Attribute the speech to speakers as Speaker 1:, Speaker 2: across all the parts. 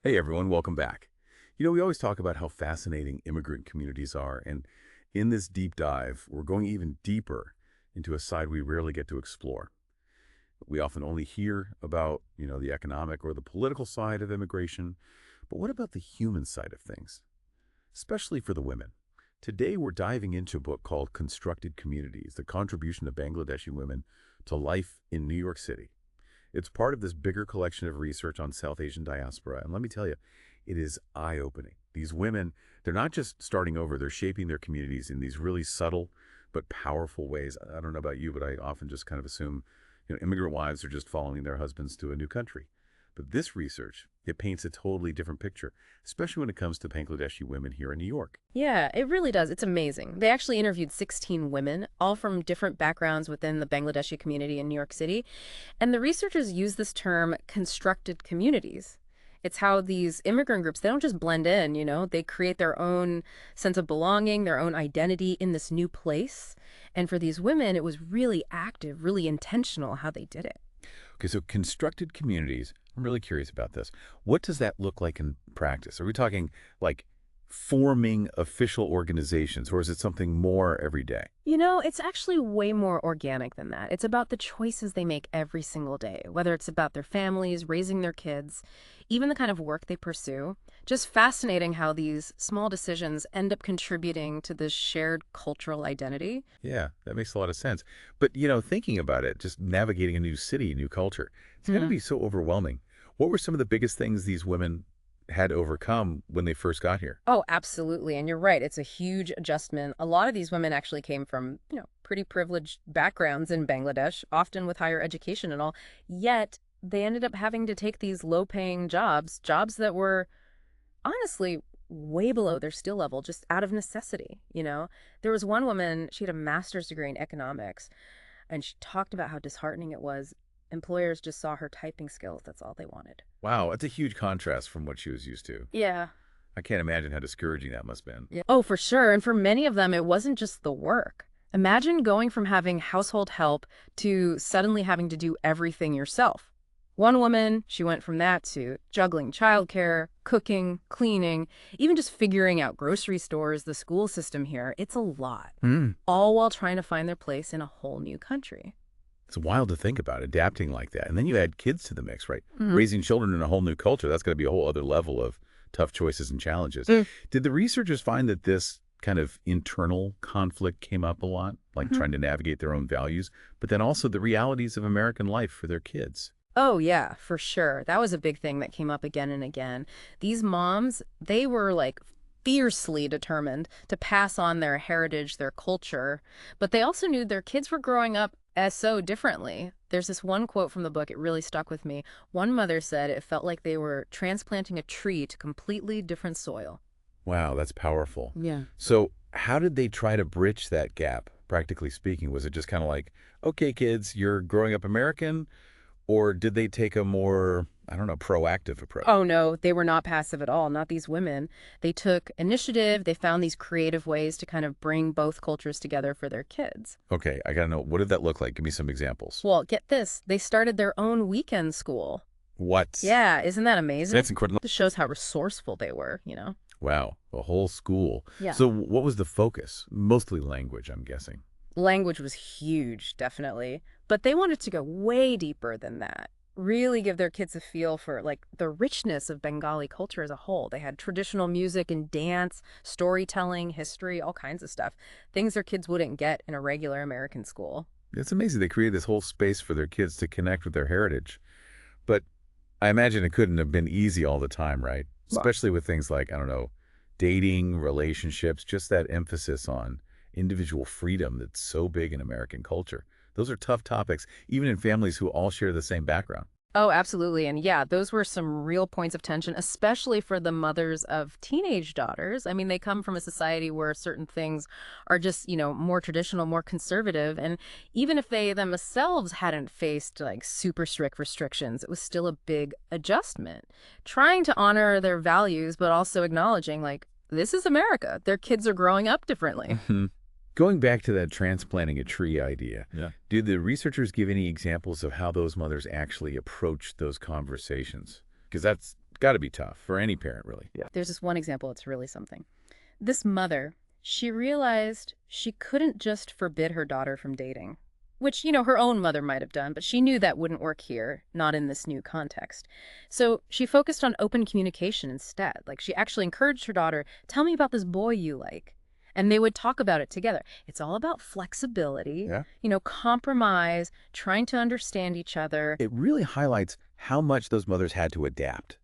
Speaker 1: Hey everyone, welcome back. We always talk about how fascinating immigrant communities are, and in this deep dive, we're going even deeper into a side we rarely get to explore. We often only hear about, the economic or the political side of immigration, but what about the human side of things, especially for the women? Today, we're diving into a book called Constructed Communities, the contribution of Bangladeshi women to life in New York City. It's part of this bigger collection of research on South Asian diaspora, and let me tell you, it is eye-opening. These women, they're not just starting over, they're shaping their communities in these really subtle but powerful ways. I don't know about you, but I often just kind of assume, immigrant wives are just following their husbands to a new country. But this research, it paints a totally different picture, especially when it comes to Bangladeshi women here in New York.
Speaker 2: Yeah, it really does. It's amazing. They actually interviewed 16 women, all from different backgrounds within the Bangladeshi community in New York City. And the researchers use this term constructed communities. It's how these immigrant groups, they don't just blend in, they create their own sense of belonging, their own identity in this new place. And for these women, it was really active, really intentional how they did it.
Speaker 1: Okay, so constructed communities, I'm really curious about this. What does that look like in practice? Are we talking like forming official organizations, or is it something more every day?
Speaker 2: It's actually way more organic than that. It's about the choices they make every single day, whether it's about their families, raising their kids, even the kind of work they pursue. Just fascinating how these small decisions end up contributing to this shared cultural identity.
Speaker 1: Yeah, that makes a lot of sense. But, thinking about it, just navigating a new city, new culture, it's going to be so overwhelming. What were some of the biggest things these women had to overcome when they first got here?
Speaker 2: Oh, absolutely. And you're right. It's a huge adjustment. A lot of these women actually came from, pretty privileged backgrounds in Bangladesh, often with higher education and all. Yet they ended up having to take these low-paying jobs that were honestly way below their skill level, just out of necessity. There was one woman, she had a master's degree in economics, and she talked about how disheartening it was. Employers just saw her typing skills. That's all they wanted.
Speaker 1: Wow, that's a huge contrast from what she was used to.
Speaker 2: Yeah.
Speaker 1: I can't imagine how discouraging that must have been.
Speaker 2: Yeah. Oh, for sure. And for many of them, it wasn't just the work. Imagine going from having household help to suddenly having to do everything yourself. One woman, she went from that to juggling childcare, cooking, cleaning, even just figuring out grocery stores, the school system here. It's a lot,
Speaker 1: Hmm.
Speaker 2: all while trying to find their place in a whole new country.
Speaker 1: It's wild to think about adapting like that. And then you add kids to the mix, right?
Speaker 2: Mhm.
Speaker 1: Raising children in a whole new culture, that's going to be a whole other level of tough choices and challenges. Did the researchers find that this kind of internal conflict came up a lot, like trying to navigate their own values, but then also the realities of American life for their kids?
Speaker 2: Oh, yeah, for sure. That was a big thing that came up again and again. These moms, they were like fiercely determined to pass on their heritage, their culture, but they also knew their kids were growing up as so differently. There's this one quote from the book, it really stuck with me. One mother said it felt like they were transplanting a tree to completely different soil.
Speaker 1: Wow, that's powerful.
Speaker 2: Yeah.
Speaker 1: So how did they try to bridge that gap, practically speaking? Was it just kind of like, okay, kids, you're growing up American? Or did they take a more, I don't know, proactive approach?
Speaker 2: Oh, no, they were not passive at all, not these women. They took initiative. They found these creative ways to kind of bring both cultures together for their kids.
Speaker 1: Okay, I got to know, what did that look like? Give me some examples.
Speaker 2: Well, get this. They started their own weekend school.
Speaker 1: What?
Speaker 2: Yeah, isn't that amazing?
Speaker 1: That's incredible.
Speaker 2: This shows how resourceful they were.
Speaker 1: Wow, a whole school.
Speaker 2: Yeah.
Speaker 1: So what was the focus? Mostly language, I'm guessing.
Speaker 2: Language was huge, definitely. But they wanted to go way deeper than that. Really give their kids a feel for, like, the richness of Bengali culture as a whole. They had traditional music and dance, storytelling, history, all kinds of stuff. Things their kids wouldn't get in a regular American school.
Speaker 1: It's amazing. They created this whole space for their kids to connect with their heritage. But I imagine it couldn't have been easy all the time, right?
Speaker 2: Well,
Speaker 1: Especially with things like, I don't know, dating, relationships, just that emphasis on individual freedom that's so big in American culture. Those are tough topics, even in families who all share the same background.
Speaker 2: oh, absolutely. And yeah, those were some real points of tension, especially for the mothers of teenage daughters. I mean, they come from a society where certain things are just, more traditional, more conservative. And even if they themselves hadn't faced like super strict restrictions, it was still a big adjustment. Trying to honor their values, but also acknowledging like, this is America. Their kids are growing up differently.
Speaker 1: Going back to that transplanting a tree idea,
Speaker 3: Yeah.
Speaker 1: do the researchers give any examples of how those mothers actually approached those conversations? Because that's Got to be tough for any parent, really. Yeah.
Speaker 2: There's this one example, it's really something. This mother, she realized she couldn't just forbid her daughter from dating, which, her own mother might have done, but she knew that wouldn't work here, not in this new context. So she focused on open communication instead. Like, she actually encouraged her daughter, tell me about this boy you like. And they would talk about it together. It's all about flexibility, compromise, trying to understand each other.
Speaker 1: It really highlights how much those mothers had to adapt.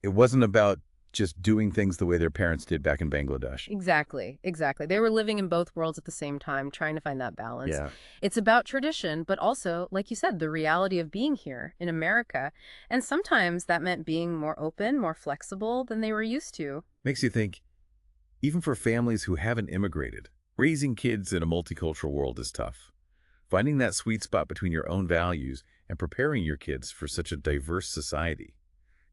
Speaker 1: It wasn't about just doing things the way their parents did back in Bangladesh.
Speaker 2: Exactly. They were living in both worlds at the same time, trying to find that balance.
Speaker 1: Yeah.
Speaker 2: It's about tradition, but also, like you said, the reality of being here in America. And sometimes that meant being more open, more flexible than they were used to.
Speaker 1: Makes you think, even for families who haven't immigrated, raising kids in a multicultural world is tough. Finding that sweet spot between your own values and preparing your kids for such a diverse society.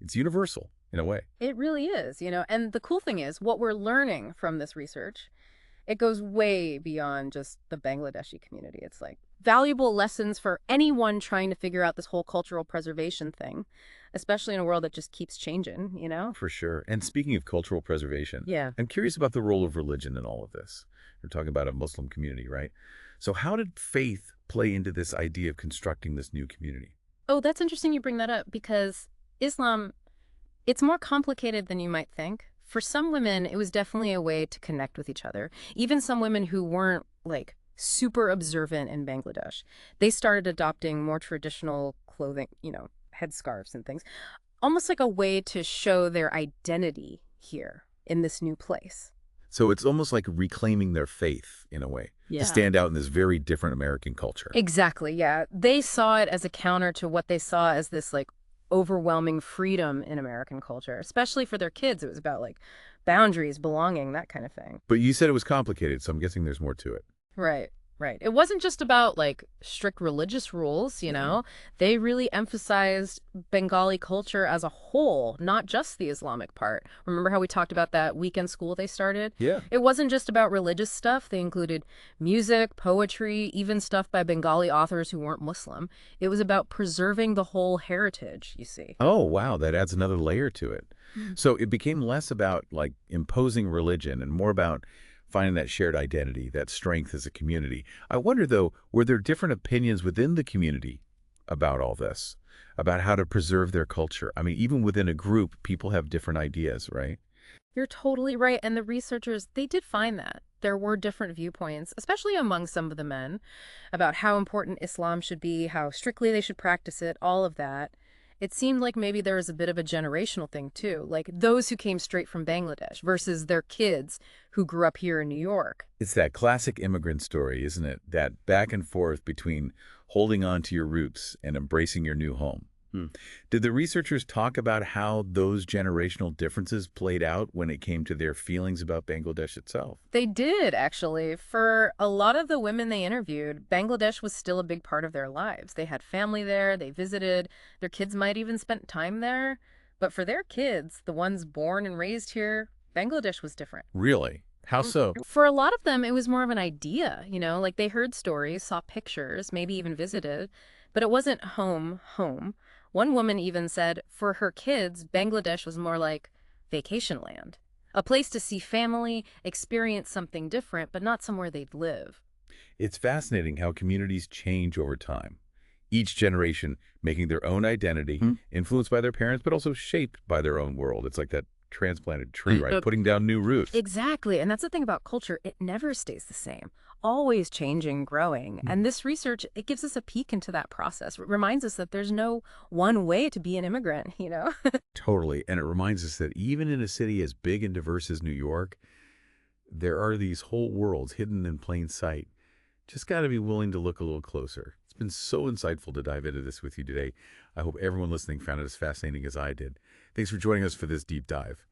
Speaker 1: It's universal, in a way.
Speaker 2: It really is, and the cool thing is what we're learning from this research, it goes way beyond just the Bangladeshi community. It's like valuable lessons for anyone trying to figure out this whole cultural preservation thing, especially in a world that just keeps changing,
Speaker 1: For sure. And speaking of cultural preservation,
Speaker 2: Yeah.
Speaker 1: I'm curious about the role of religion in all of this. We're talking about a Muslim community, right? So how did faith play into this idea of constructing this new community?
Speaker 2: Oh, that's interesting you bring that up because Islam, it's more complicated than you might think. For some women, it was definitely a way to connect with each other. Even some women who weren't, super observant in Bangladesh. They started adopting more traditional clothing, headscarves and things, almost like a way to show their identity here in this new place.
Speaker 1: So it's almost like reclaiming their faith, in a way, to stand out in this very different American culture.
Speaker 2: Exactly, yeah. They saw it as a counter to what they saw as this, overwhelming freedom in American culture, especially for their kids. It was about, boundaries, belonging, that kind of thing.
Speaker 1: But you said it was complicated, so I'm guessing there's more to it.
Speaker 2: Right. It wasn't just about, strict religious rules, They really emphasized Bengali culture as a whole, not just the Islamic part. Remember how we talked about that weekend school they started?
Speaker 1: Yeah.
Speaker 2: It wasn't just about religious stuff. They included music, poetry, even stuff by Bengali authors who weren't Muslim. It was about preserving the whole heritage, you see.
Speaker 1: Oh, wow. That adds another layer to it. So it became less about, imposing religion and more about finding that shared identity, that strength as a community. I wonder, though, were there different opinions within the community about all this, about how to preserve their culture? I mean, even within a group, people have different ideas, right?
Speaker 2: You're totally right. And the researchers, they did find that. There were different viewpoints, especially among some of the men, about how important Islam should be, how strictly they should practice it, all of that. It seemed like maybe there was a bit of a generational thing, too, like those who came straight from Bangladesh versus their kids who grew up here in New York.
Speaker 1: It's that classic immigrant story, isn't it? That back and forth between holding on to your roots and embracing your new home. Did the researchers talk about how those generational differences played out when it came to their feelings about Bangladesh itself?
Speaker 2: They did, actually. For a lot of the women they interviewed, Bangladesh was still a big part of their lives. They had family there, they visited, their kids might even spent time there. But for their kids, the ones born and raised here, Bangladesh was different.
Speaker 1: Really? How so?
Speaker 2: For a lot of them, it was more of an idea, they heard stories, saw pictures, maybe even visited, but it wasn't home. One woman even said for her kids, Bangladesh was more like vacation land, a place to see family, experience something different, but not somewhere they'd live.
Speaker 1: It's fascinating how communities change over time. Each generation making their own identity, influenced by their parents, but also shaped by their own world. It's like that transplanted tree, right? Putting down new roots.
Speaker 2: Exactly. And that's the thing about culture. It never stays the same. Always changing, growing. And this research, it gives us a peek into that process. It reminds us that there's no one way to be an immigrant,
Speaker 1: Totally. And it reminds us that even in a city as big and diverse as New York, there are these whole worlds hidden in plain sight. Just got to be willing to look a little closer. It's been so insightful to dive into this with you today. I hope everyone listening found it as fascinating as I did. Thanks for joining us for this deep dive.